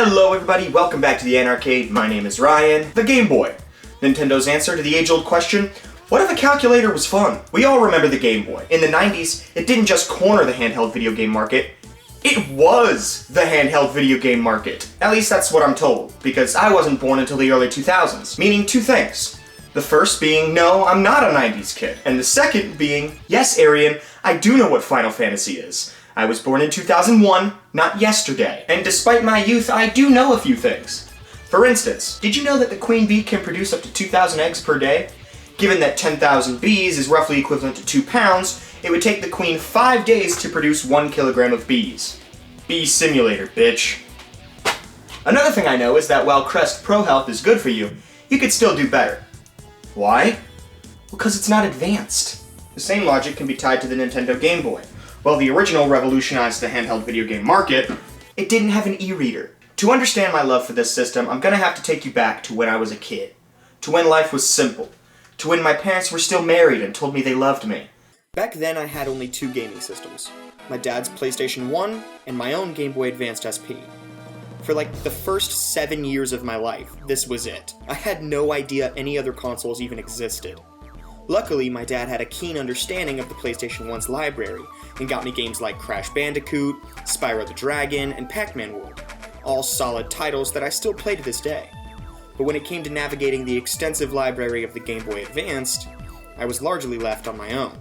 Hello everybody, welcome back to the Arcade. My name is Ryan. The Game Boy. Nintendo's answer to the age-old question, what if a calculator was fun? We all remember the Game Boy. In the 90s, it didn't just corner the handheld video game market, it was the handheld video game market. At least that's what I'm told, because I wasn't born until the early 2000s, meaning two things. The first being, no, I'm not a 90s kid. And the second being, yes, Arian, I do know what Final Fantasy is. I was born in 2001, not yesterday. And despite my youth, I do know a few things. For instance, did you know that the queen bee can produce up to 2,000 eggs per day? Given that 10,000 bees is roughly equivalent to 2 pounds, it would take the queen 5 days to produce 1 kilogram of bees. Bee simulator, bitch. Another thing I know is that while Crest Pro Health is good for you, you could still do better. Why? Because it's not advanced. The same logic can be tied to the Nintendo Game Boy. While the original revolutionized the handheld video game market, it didn't have an e-reader. To understand my love for this system, I'm gonna have to take you back to when I was a kid. To when life was simple. To when my parents were still married and told me they loved me. Back then I had only 2 gaming systems. My dad's PlayStation 1 and my own Game Boy Advance SP. For like the first 7 years of my life, this was it. I had no idea any other consoles even existed. Luckily, my dad had a keen understanding of the PlayStation 1's library and got me games like Crash Bandicoot, Spyro the Dragon, and Pac-Man World. All solid titles that I still play to this day. But when it came to navigating the extensive library of the Game Boy Advance, I was largely left on my own.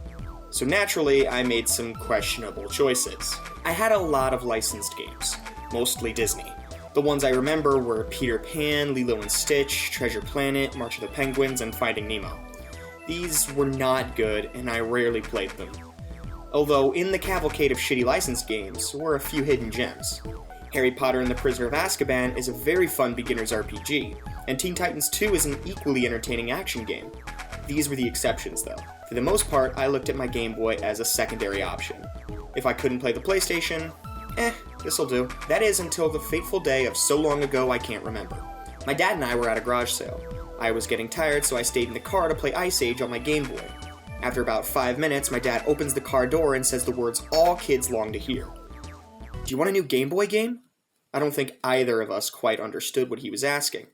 So naturally, I made some questionable choices. I had a lot of licensed games, mostly Disney. The ones I remember were Peter Pan, Lilo and Stitch, Treasure Planet, March of the Penguins, and Finding Nemo. These were not good, and I rarely played them. Although in the cavalcade of shitty licensed games were a few hidden gems. Harry Potter and the Prisoner of Azkaban is a very fun beginner's RPG, and Teen Titans 2 is an equally entertaining action game. These were the exceptions though. For the most part, I looked at my Game Boy as a secondary option. If I couldn't play the PlayStation, this'll do. That is until the fateful day of so long ago I can't remember. My dad and I were at a garage sale. I was getting tired, so I stayed in the car to play Ice Age on my Game Boy. After about 5 minutes, my dad opens the car door and says the words all kids long to hear. Do you want a new Game Boy game? I don't think either of us quite understood what he was asking.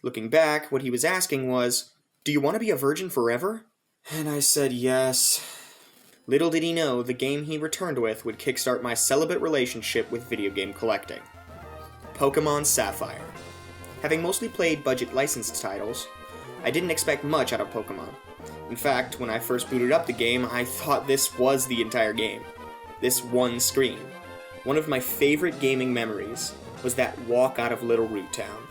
Looking back, what he was asking was, do you want to be a virgin forever? And I said yes. Little did he know, the game he returned with would kickstart my celibate relationship with video game collecting. Pokemon Sapphire. Having mostly played budget licensed titles, I didn't expect much out of Pokemon. In fact, when I first booted up the game, I thought this was the entire game. This one screen. One of my favorite gaming memories was that walk out of Little Root Town,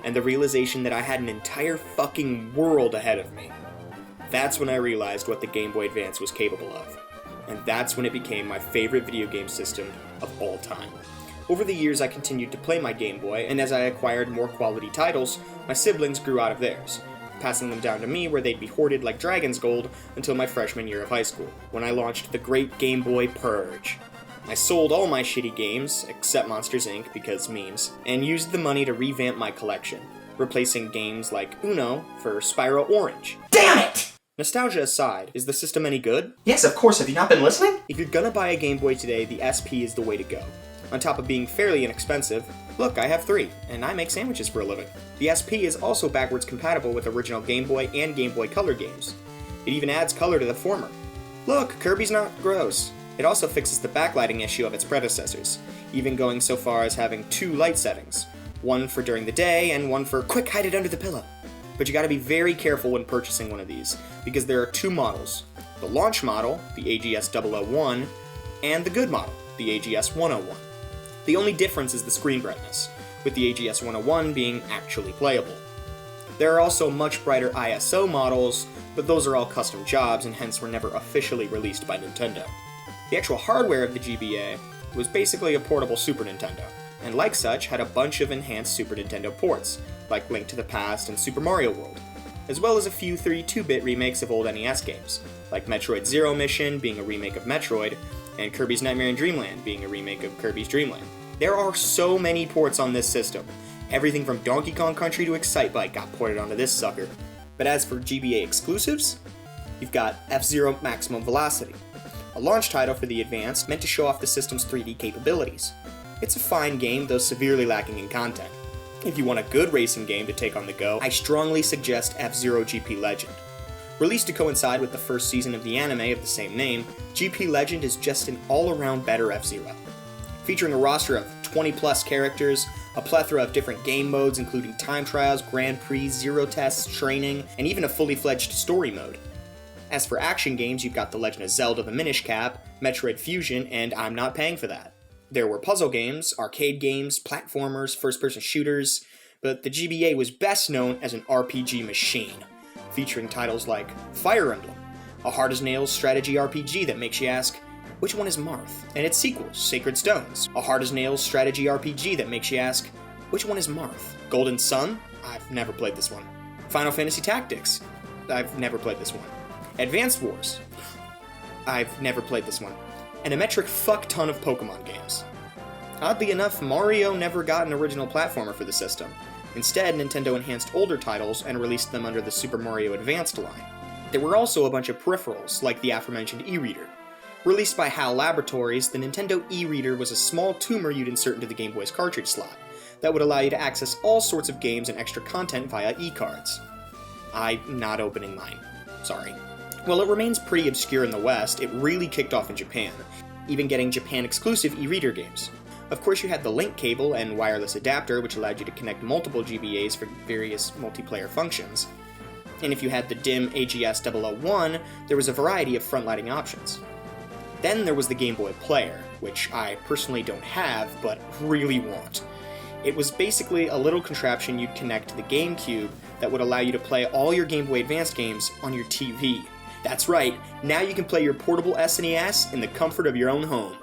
and the realization that I had an entire fucking world ahead of me. That's when I realized what the Game Boy Advance was capable of. And that's when it became my favorite video game system of all time. Over the years I continued to play my Game Boy, and as I acquired more quality titles, my siblings grew out of theirs, passing them down to me where they'd be hoarded like Dragon's Gold until my freshman year of high school, when I launched the Great Game Boy Purge. I sold all my shitty games, except Monsters Inc. because memes, and used the money to revamp my collection, replacing games like Uno for Spyro Orange. Damn it! Nostalgia aside, is the system any good? Yes, of course, have you not been listening? If you're gonna buy a Game Boy today, the SP is the way to go. On top of being fairly inexpensive, look, I have 3, and I make sandwiches for a living. The SP is also backwards compatible with original Game Boy and Game Boy Color games. It even adds color to the former. Look, Kirby's not gross. It also fixes the backlighting issue of its predecessors, even going so far as having 2 light settings, one for during the day and one for quick hide it under the pillow. But you gotta be very careful when purchasing one of these, because there are 2 models. The launch model, the AGS-001, and the good model, the AGS-101. The only difference is the screen brightness, with the AGS-101 being actually playable. There are also much brighter ISO models, but those are all custom jobs and hence were never officially released by Nintendo. The actual hardware of the GBA was basically a portable Super Nintendo, and like such had a bunch of enhanced Super Nintendo ports, like Link to the Past and Super Mario World, as well as a few 32-bit remakes of old NES games, like Metroid Zero Mission being a remake of Metroid, and Kirby's Nightmare in Dreamland being a remake of Kirby's Dream Land. There are so many ports on this system. Everything from Donkey Kong Country to Excitebike got ported onto this sucker. But as for GBA exclusives, you've got F-Zero Maximum Velocity, a launch title for the Advance meant to show off the system's 3D capabilities. It's a fine game, though severely lacking in content. If you want a good racing game to take on the go, I strongly suggest F-Zero GP Legend. Released to coincide with the first season of the anime of the same name, GP Legend is just an all-around better F-Zero. Featuring a roster of 20-plus characters, a plethora of different game modes including time trials, Grand Prix, zero tests, training, and even a fully fledged story mode. As for action games, you've got The Legend of Zelda The Minish Cap, Metroid Fusion, and I'm not paying for that. There were puzzle games, arcade games, platformers, first-person shooters, but the GBA was best known as an RPG machine, featuring titles like Fire Emblem, a hard-as-nails strategy RPG that makes you ask, which one is Marth? And its sequels, Sacred Stones, a hard-as-nails strategy RPG that makes you ask, which one is Marth? Golden Sun? I've never played this one. Final Fantasy Tactics? I've never played this one. Advanced Wars? I've never played this one. And a metric fuck ton of Pokemon games. Oddly enough, Mario never got an original platformer for the system. Instead, Nintendo enhanced older titles and released them under the Super Mario Advanced line. There were also a bunch of peripherals, like the aforementioned e-reader. Released by HAL Laboratories, the Nintendo e-reader was a small tumor you'd insert into the Game Boy's cartridge slot that would allow you to access all sorts of games and extra content via e-cards. I'm not opening mine. Sorry. While it remains pretty obscure in the West, it really kicked off in Japan, even getting Japan-exclusive e-reader games. Of course, you had the link cable and wireless adapter, which allowed you to connect multiple GBAs for various multiplayer functions. And if you had the DIM AGS 001, there was a variety of front-lighting options. Then there was the Gameboy Player, which I personally don't have, but really want. It was basically a little contraption you'd connect to the GameCube that would allow you to play all your Game Boy Advance games on your TV. That's right, now you can play your portable SNES in the comfort of your own home.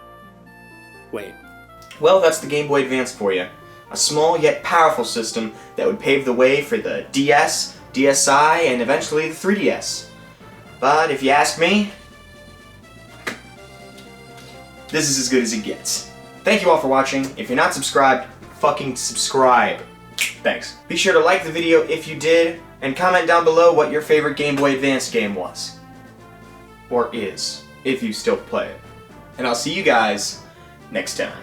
Wait. Well, that's the Game Boy Advance for you. A small yet powerful system that would pave the way for the DS, DSi, and eventually the 3DS. But if you ask me, this is as good as it gets. Thank you all for watching. If you're not subscribed, fucking subscribe. Thanks. Be sure to like the video if you did, and comment down below what your favorite Game Boy Advance game was. Or is, if you still play it. And I'll see you guys next time.